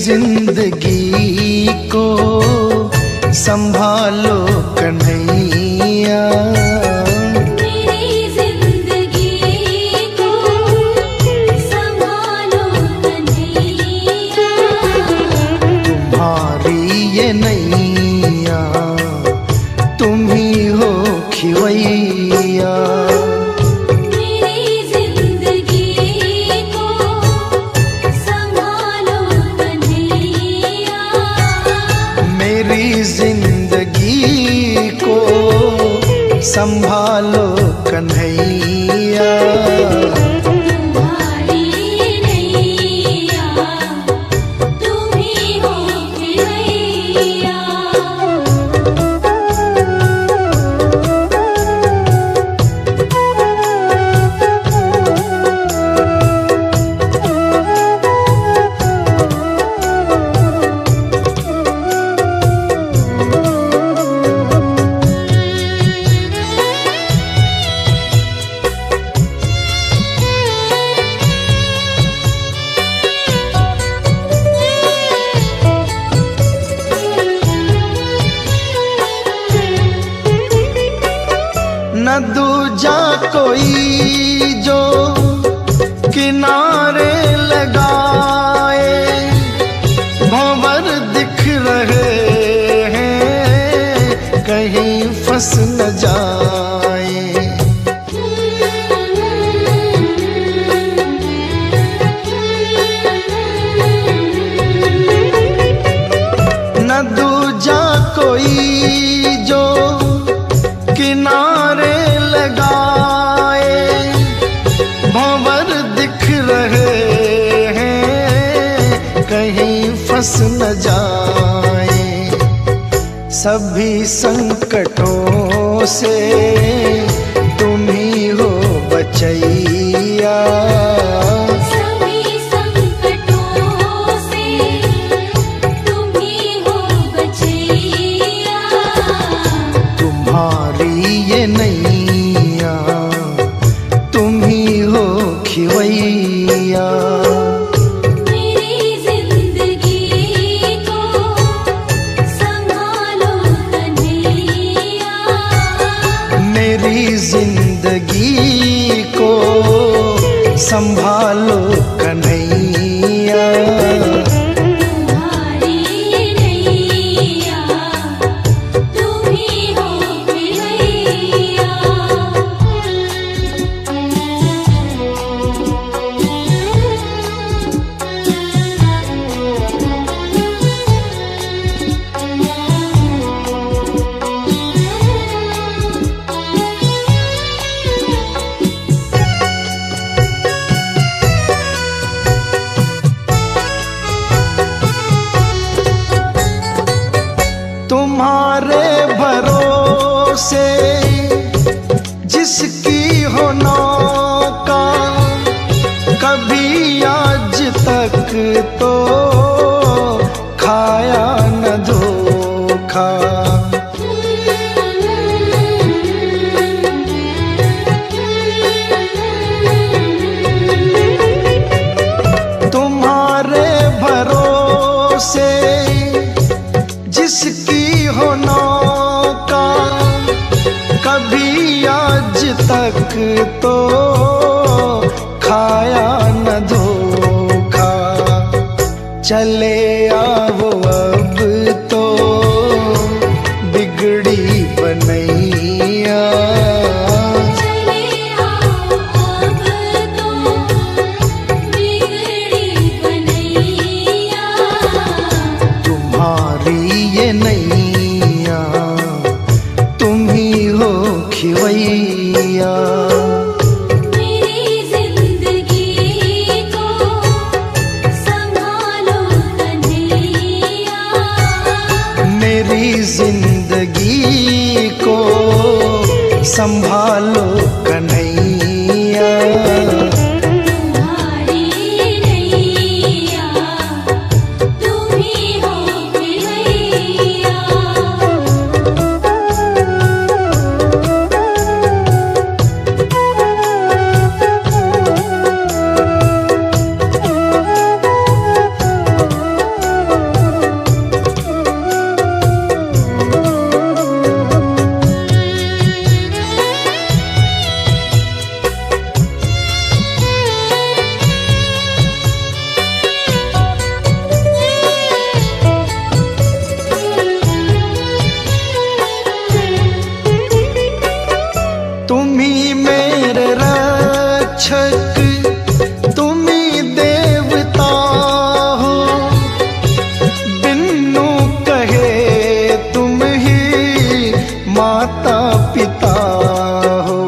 जिंदगी को संभालो कन्हैया। मेरी जिंदगी को संभालो कन्हैया। तुम्हारी ये नैया तुम ही हो खिवैया। मेरी जिंदगी को संभालो कन्हैया। तुम्हारी नैया तुम ही हो खिवैया। न दूजा कोई जो किनारे लगाए, भंवर दिख रहे हैं कहीं फंस न जाए। न दूजा कोई जो किनारे लगाए, भंवर दिख रहे हैं कहीं फंस न जाए। सभी संकटों से तुम ही हो बचैया। सभी संकटों से तुम ही हो बचैया। तुम्हारी ये नैया तुम ही हो खिवैया। मेरी जिंदगी को संभालो कन्हैया। मेरी जिंदगी को संभालो कन्हैया। तुम्हारी नैया तुम ही हो खिवैया। तुम्हारे भरोसे जिसकी हो नौका, कभी आज तक तो खाया न धोखा। तुम्हारे भरोसे जिसकी हो नौका, कभी आज तक तो खाया न धोखा। चले आओ अब तो बिगड़ी बनैया। चले आओ अब तो बिगड़ी बनैया। तुम्हारी ये नैया तुम ही हो खिवैया। मेरी जिंदगी को संभालो कन्हैया। मेरी जिंदगी को संभालो कन्हैया। तुम्हारी नैया तुम ही हो खिवैया। माता पिता हो।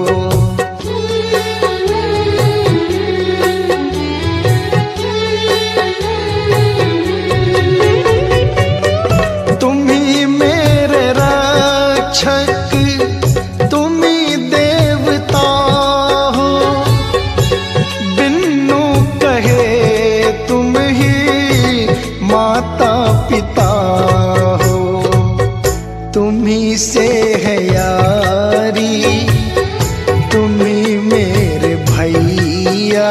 तुम ही मेरे रक्षक, तुम ही देवता हो। बिनु कहे तुम ही माता पिता हो। तुम ही से है यारी, तुम ही मेरे भैया।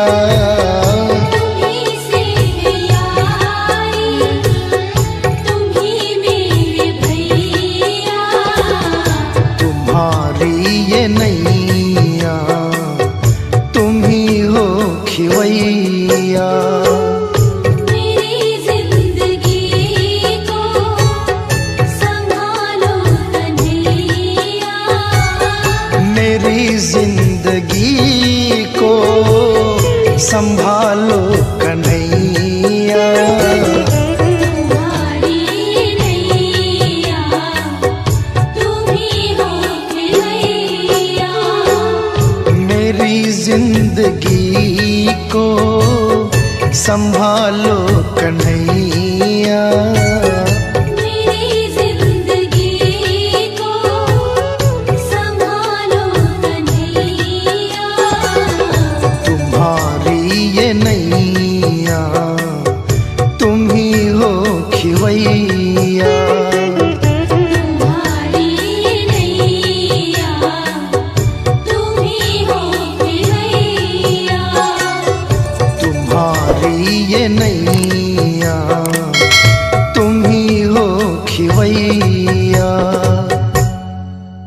तुम्हीं से है यारी, तुम्हीं मेरे भैया। तुम्हारी ये नैया, तुम ही हो खिवैया। मेरी जिंदगी को संभालो कन्हैया। मेरी जिंदगी को संभालो कन्हैया। तुम्हारी नैया, तुम्हीं हो खिवैया। मेरी जिंदगी को संभालो कन्हैया।